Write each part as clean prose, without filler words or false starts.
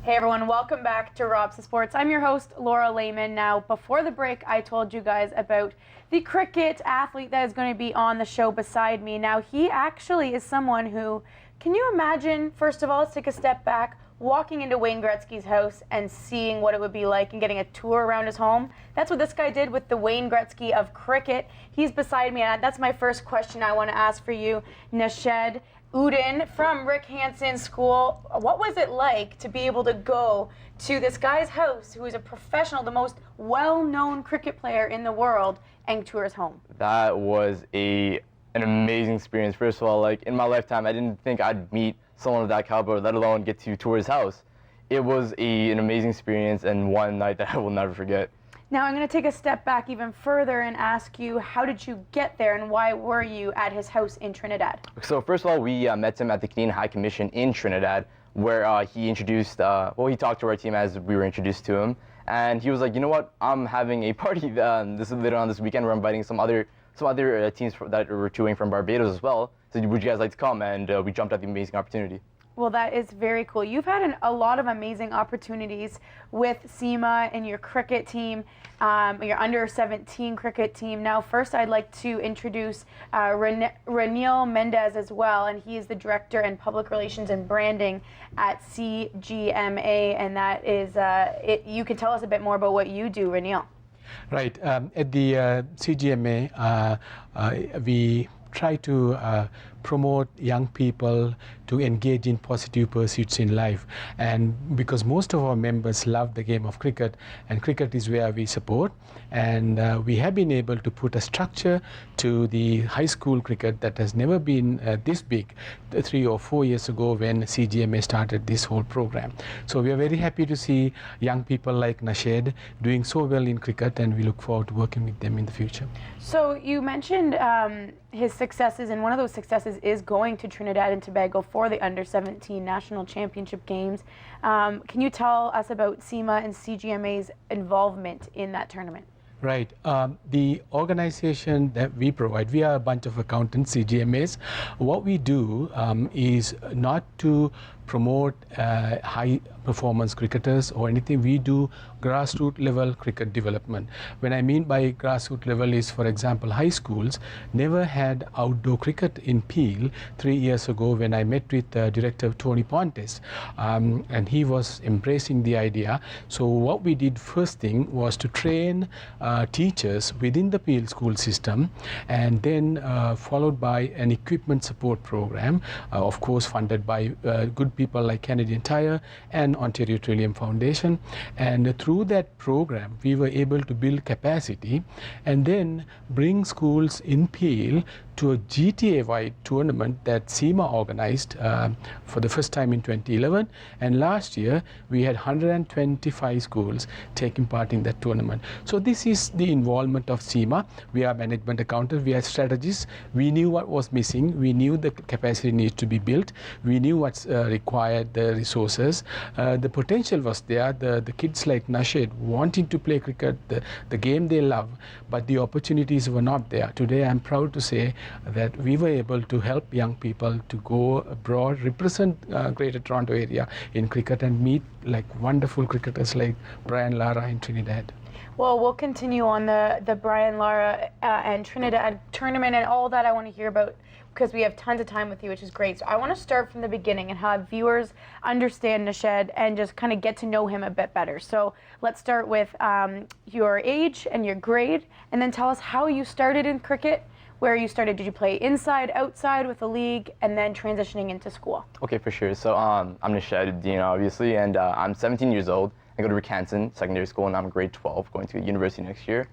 Hey everyone, welcome back to Rob's Sports. I'm your host, Laura Lehman. Now, before the break, I told you guys about the cricket athlete that is going to be on the show beside me. Now, he actually is someone who, can you imagine, first of all, let's take a step back, walking into Wayne Gretzky's house and seeing what it would be like and getting a tour around his home? That's what this guy did with the Wayne Gretzky of cricket. He's beside me, and that's my first question I want to ask for you, Nashed Udin from Rick Hansen School. What was it like to be able to go to this guy's house who is a professional, the most well-known cricket player in the world, and tour his home? That was an amazing experience. First of all, like in my lifetime, I didn't think I'd meet someone of that caliber, let alone get to tour his house. It was an amazing experience and one night that I will never forget. Now I'm going to take a step back even further and ask you, how did you get there and why were you at his house in Trinidad? So first of all, we met him at the Canadian High Commission in Trinidad, where he introduced, he talked to our team as we were introduced to him. And he was like, you know what, I'm having a party this later on this weekend. We're inviting some other teams that were touring from Barbados as well. So would you guys like to come? And we jumped at the amazing opportunity. Well, that is very cool. You've had a lot of amazing opportunities with SEMA and your cricket team, your under-17 cricket team. Now, first, I'd like to introduce Reniel Mendez as well, and he is the Director in Public Relations and Branding at CGMA, and that is, you can tell us a bit more about what you do, Reniel. Right. At the CGMA, we try to promote young people to engage in positive pursuits in life, and because most of our members love the game of cricket, and cricket is where we support, and we have been able to put a structure to the high school cricket that has never been this big 3 or 4 years ago when CGMA started this whole program. So we are very happy to see young people like Nashed doing so well in cricket, and we look forward to working with them in the future. So you mentioned his successes, and one of those successes is going to Trinidad and Tobago for the Under-17 National Championship Games. Can you tell us about SEMA and CGMA's involvement in that tournament? Right. The organization that we provide, we are a bunch of accountants, CGMAs. What we do is not to promote high performance cricketers or anything. We do grassroots level cricket development. When I mean by grassroots level is, for example, high schools never had outdoor cricket in Peel 3 years ago when I met with Director Tony Pontes, and he was embracing the idea. So what we did first thing was to train teachers within the Peel school system, and then followed by an equipment support program, of course funded by good people like Canadian Tire and Ontario Trillium Foundation. And through that program, we were able to build capacity and then bring schools in Peel to a GTA-wide tournament that SEMA organized for the first time in 2011. And last year, we had 125 schools taking part in that tournament. So this is the involvement of SEMA. We are management accountants, we are strategists. We knew what was missing. We knew the capacity needs to be built. We knew what's required, the resources. The potential was there. The kids like Nashed wanting to play cricket, the game they love, but the opportunities were not there. Today, I'm proud to say that we were able to help young people to go abroad, represent Greater Toronto area in cricket, and meet like wonderful cricketers like Brian Lara in Trinidad. Well, we'll continue on the Brian Lara and Trinidad tournament and all that I want to hear about, because we have tons of time with you, which is great. So I want to start from the beginning and have viewers understand Nashed and just kind of get to know him a bit better. So let's start with your age and your grade, and then tell us how you started in cricket, where you started. Did you play inside, outside with the league, and then transitioning into school? Okay, for sure. So I'm Nashed Udin, obviously, and I'm 17 years old. I go to Rick Hansen Secondary School, and I'm grade 12, going to university next year.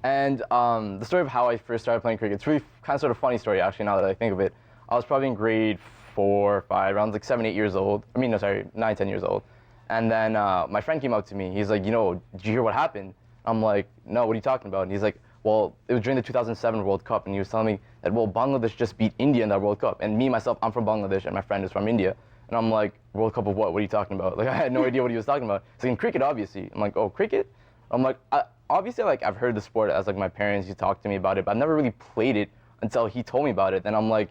And the story of how I first started playing cricket, it's really kind of sort of funny story, actually, now that I think of it. I was probably in grade 4 or 5, around like 7, 8 years old. I mean, no, sorry, 9, 10 years old. And then my friend came up to me. He's like, you know, did you hear what happened? I'm like, no, what are you talking about? And he's like, well, it was during the 2007 World Cup, and he was telling me that, well, Bangladesh just beat India in that World Cup. And me, myself, I'm from Bangladesh, and my friend is from India. And I'm like, World Cup of what? What are you talking about? Like, I had no idea what he was talking about. He's like, in cricket, obviously. I'm like, oh, cricket? I'm like, obviously, like, I've heard the sport as, like, my parents used to talk to me about it, but I've never really played it until he told me about it. Then I'm like,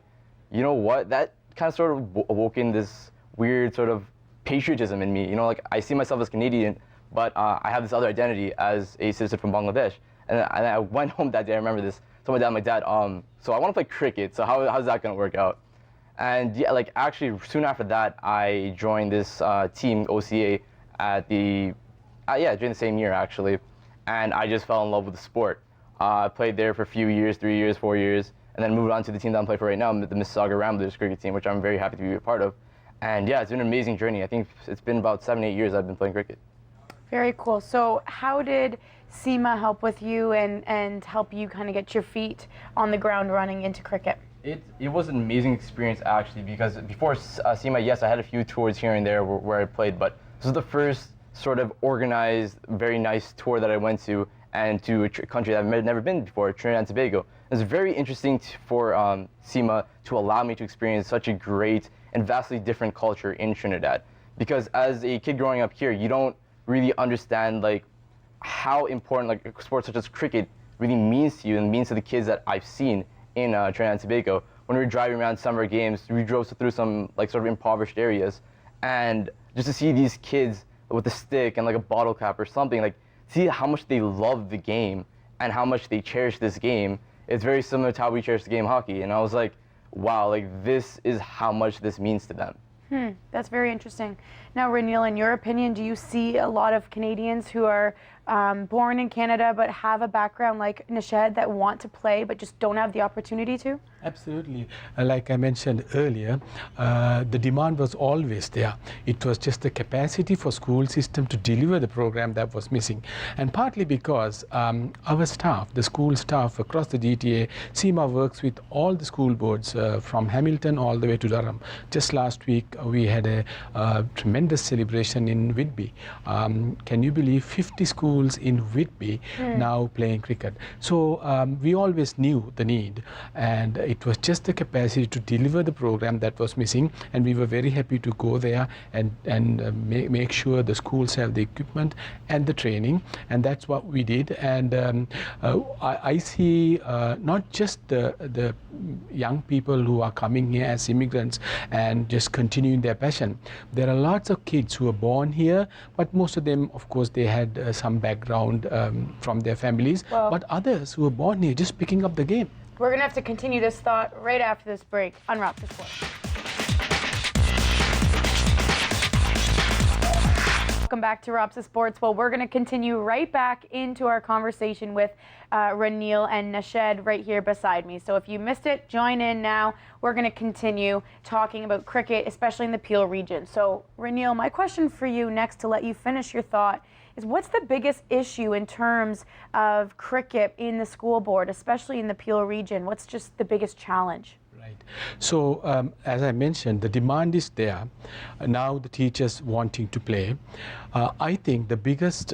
you know what? That kind of sort of awoke in this weird sort of patriotism in me. You know, like I see myself as Canadian, but I have this other identity as a citizen from Bangladesh. And I went home that day. I remember this. Told my dad, so I want to play cricket. So how's that gonna work out? And yeah, like actually soon after that, I joined this team OCA at during the same year actually, and I just fell in love with the sport. I played there for a few years, 3 years, 4 years, and then moved on to the team that I'm playing for right now, the Mississauga Ramblers cricket team, which I'm very happy to be a part of. And yeah, it's been an amazing journey. I think it's been about 7, 8 years I've been playing cricket. Very cool. So how did SEMA help with you and help you kind of get your feet on the ground running into cricket? It was an amazing experience actually, because before SEMA, yes, I had a few tours here and there where I played, but this was the first sort of organized, very nice tour that I went to, and to a country that I've never been before, Trinidad and Tobago. It was very interesting for SEMA to allow me to experience such a great and vastly different culture in Trinidad, because as a kid growing up here, you don't really understand like how important like sports such as cricket really means to you and means to the kids that I've seen in Trinidad and Tobago. When we were driving around summer games, we drove through some like sort of impoverished areas, and just to see these kids with a stick and like a bottle cap or something, like see how much they love the game and how much they cherish this game. It's very similar to how we cherish the game hockey, and I was like, wow, like this is how much this means to them. That's very interesting. Now, Ranil, in your opinion, do you see a lot of Canadians who are born in Canada but have a background like Nished that want to play but just don't have the opportunity to? Absolutely. Like I mentioned earlier, the demand was always there. It was just the capacity for school system to deliver the program that was missing. And partly because our staff, the school staff across the GTA, SEMA works with all the school boards from Hamilton all the way to Durham. Just last week, we had a tremendous celebration in Whitby. Can you believe 50 schools in Whitby now playing cricket? So we always knew the need, and it was just the capacity to deliver the program that was missing, and we were very happy to go there and make sure the schools have the equipment and the training, and that's what we did. And I see not just the young people who are coming here as immigrants and just continuing their passion. There are lots of kids who are born here, but most of them, of course, they had some background from their families, but others who are born here just picking up the game. We're going to have to continue this thought right after this break on Rob the Sport. Welcome back to Rops of Sports. Well, we're going to continue right back into our conversation with Ranil and Nished right here beside me. So if you missed it, join in now. We're going to continue talking about cricket, especially in the Peel region. So Ranil, my question for you next to let you finish your thought is, what's the biggest issue in terms of cricket in the school board, especially in the Peel region? What's just the biggest challenge? Right. So as I mentioned, the demand is there. Now the teachers wanting to play. I think the biggest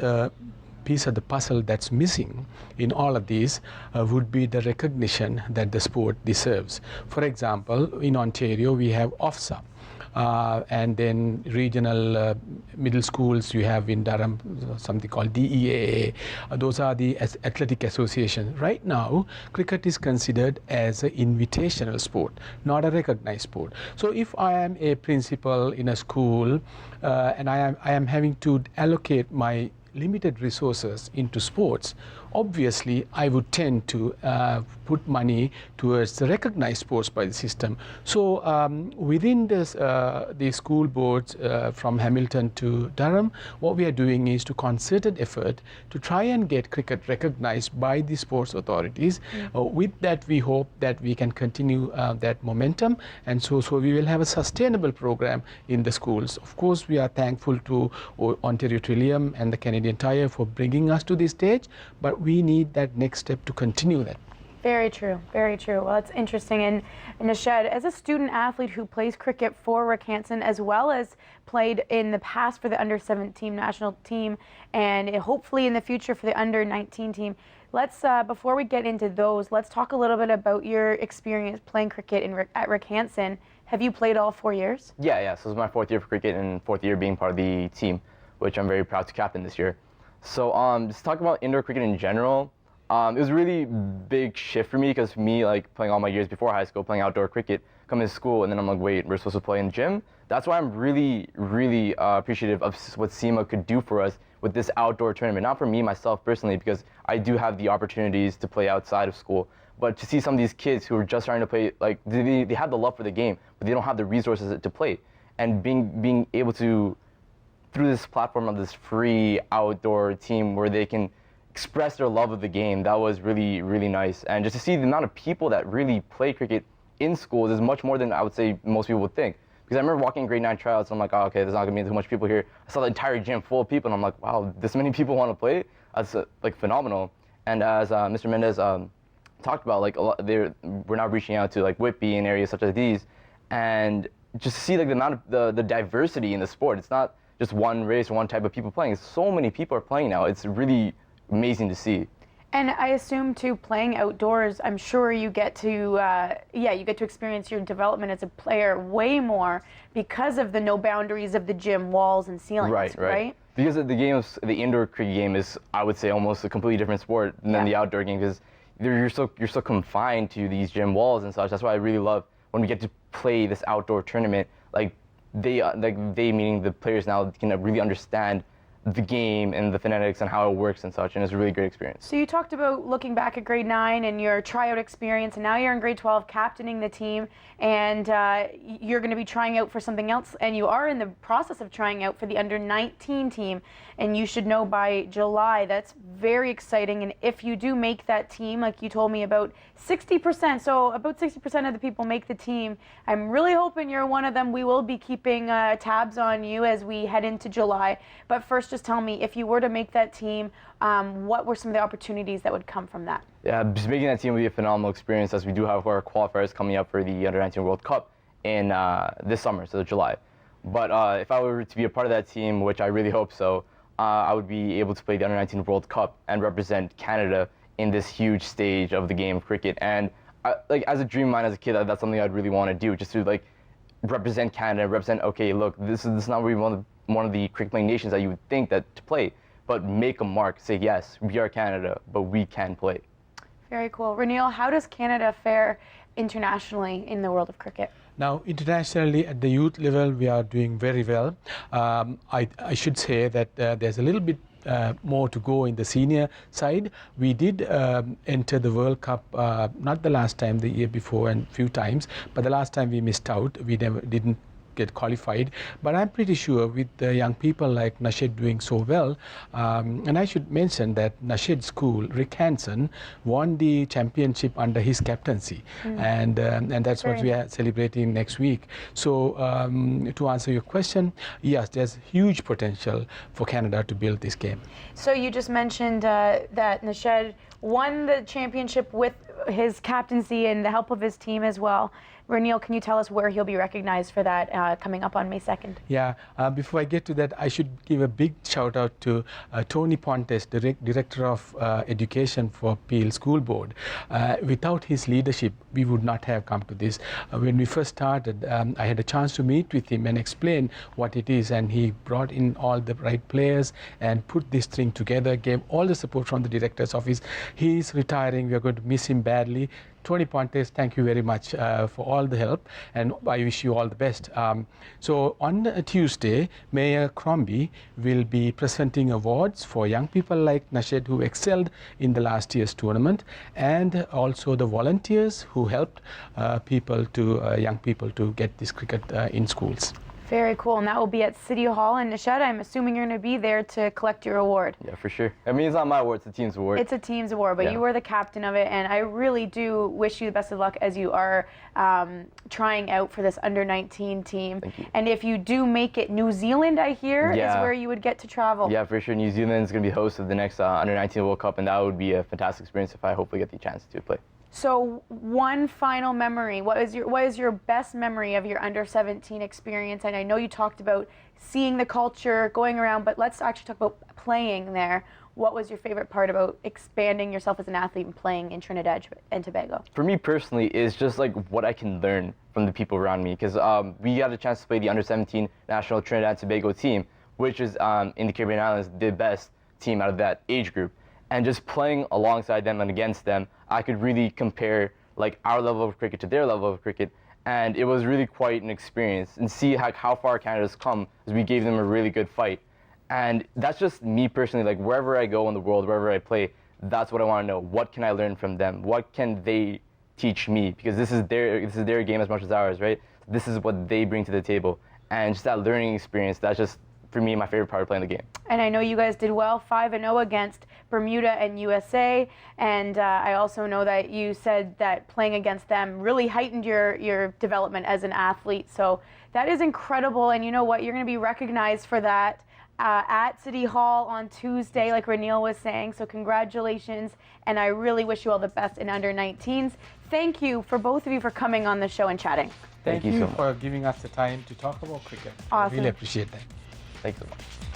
piece of the puzzle that's missing in all of these would be the recognition that the sport deserves. For example, in Ontario, we have OFSA. And then regional middle schools, you have in Durham something called DEAA. Those are the athletic associations. Right now, cricket is considered as an invitational sport, not a recognized sport. So if I am a principal in a school and I am having to allocate my limited resources into sports, obviously I would tend to put money towards the recognized sports by the system. So within this, the school boards from Hamilton to Durham, what we are doing is to concerted effort to try and get cricket recognized by the sports authorities. With that, we hope that we can continue that momentum, and so we will have a sustainable program in the schools. Of course, we are thankful to Ontario Trillium and the Canadian Tire for bringing us to this stage, but we need that next step to continue that. Very true, very true. Well, it's interesting. And Nished, as a student athlete who plays cricket for Rochanson, as well as played in the past for the under-17 national team, and hopefully in the future for the under-19 team, let's, before we get into those, let's talk a little bit about your experience playing cricket at Rochanson. Have you played all 4 years? Yeah. So this is my 4th year for cricket and 4th year being part of the team, which I'm very proud to captain this year. So just talking about indoor cricket in general, it was a really big shift for me, because me, like playing all my years before high school, playing outdoor cricket, come to school, and then I'm like, wait, we're supposed to play in the gym? That's why I'm really, really appreciative of what SEMA could do for us with this outdoor tournament. Not for me, myself, personally, because I do have the opportunities to play outside of school, but to see some of these kids who are just starting to play, like, they have the love for the game, but they don't have the resources to play. And being able to, through this platform of this free outdoor team where they can express their love of the game, that was really, really nice. And just to see the amount of people that really play cricket in schools is much more than I would say most people would think. Because I remember walking grade 9 tryouts, and I'm like, oh, okay, there's not going to be too much people here. I saw the entire gym full of people, and I'm like, wow, this many people want to play? That's like phenomenal. And as Mr. Mendez talked about, like, we're now reaching out to like Whitby and areas such as these, and just to see like the amount of the diversity in the sport. It's not just one race or one type of people playing. So many people are playing now. It's really amazing to see. And I assume too, playing outdoors, I'm sure you get to, you get to experience your development as a player way more because of the no boundaries of the gym walls and ceilings, right? Because the indoor cricket game is, I would say, almost a completely different sport than the outdoor game, because you're so confined to these gym walls and such. That's why I really love when we get to play this outdoor tournament. Like they meaning the players now can really understand the game and the phonetics and how it works and such, and it's a really great experience. So you talked about looking back at grade 9 and your tryout experience, and now you're in grade 12 captaining the team, and you're going to be trying out for something else, and you are in the process of trying out for the under 19 team, and you should know by July. That's very exciting. And if you do make that team, like you told me, about 60%, so about 60% of the people make the team. I'm really hoping you're one of them. We will be keeping tabs on you as we head into July. But first, just tell me, if you were to make that team, what were some of the opportunities that would come from that? Yeah, just making that team would be a phenomenal experience, as we do have our qualifiers coming up for the Under 19 World Cup in this summer, so July. But if I were to be a part of that team, which I really hope so, I would be able to play the Under 19 World Cup and represent Canada in this huge stage of the game of cricket. And like, as a dream of mine as a kid, that's something I'd really want to do, just to like represent Canada, represent, okay, look, this is not really one of the cricket playing nations that you would think that to play, but make a mark, say, yes, we are Canada, but we can play. Very cool. Renil, how does Canada fare internationally in the world of cricket? Now, internationally, at the youth level, we are doing very well. I should say that there's a little bit more to go in the senior side. We did enter the World Cup, not the last time, the year before, and few times, but the last time we missed out. We didn't get qualified, but I'm pretty sure with the young people like Nashed doing so well, and I should mention that Nashed's school, Rick Hansen, won the championship under his captaincy, and that's what we are celebrating next week. So to answer your question, yes, there's huge potential for Canada to build this game. So you just mentioned that Nashed won the championship with his captaincy and the help of his team as well. Renil, can you tell us where he'll be recognized for that coming up on May 2nd? Yeah, before I get to that, I should give a big shout out to Tony Pontes, the Director of Education for Peel School Board. Without his leadership, we would not have come to this. When we first started, I had a chance to meet with him and explain what it is, and he brought in all the right players and put this thing together, gave all the support from the Director's office. He is retiring. We are going to miss him badly. Tony Pontes, thank you very much for all the help, and I wish you all the best. So on Tuesday, Mayor Crombie will be presenting awards for young people like Nashed who excelled in the last year's tournament, and also the volunteers who helped young people to get this cricket in schools. Very cool, and that will be at City Hall. And Nashed, I'm assuming you're going to be there to collect your award. Yeah, for sure. I mean, it's not my award, it's the team's award. It's a team's award, but you were the captain of it, and I really do wish you the best of luck as you are trying out for this under 19 team. Thank you. And if you do make it, New Zealand, I hear, is where you would get to travel. Yeah, for sure. New Zealand is going to be the host of the next under 19 World Cup, and that would be a fantastic experience if I hopefully get the chance to play. So one final memory, what is your best memory of your under 17 experience? And I know you talked about seeing the culture, going around, but let's actually talk about playing there. What was your favorite part about expanding yourself as an athlete and playing in Trinidad and Tobago? For me personally, is just like what I can learn from the people around me, because we got a chance to play the under 17 national Trinidad and Tobago team, which is in the Caribbean Islands the best team out of that age group. And just playing alongside them and against them, I could really compare like our level of cricket to their level of cricket, And it was really quite an experience, and see how far Canada's come as we gave them a really good fight. And that's just me personally, like wherever I go in the world, wherever I play, that's what I want to know. What can I learn from them? What can they teach me? Because this is their game as much as ours, right? This is what they bring to the table. And just that learning experience, that's just, for me, my favorite part of playing the game. And I know you guys did well, 5-0 against Bermuda and USA. And I also know that you said that playing against them really heightened your development as an athlete. So that is incredible. And you know what? You're going to be recognized for that at City Hall on Tuesday, like Ranil was saying. So congratulations. And I really wish you all the best in under-19s. Thank you for both of you for coming on the show and chatting. Thank you you so much for giving us the time to talk about cricket. Awesome. I really appreciate that. Thanks so much.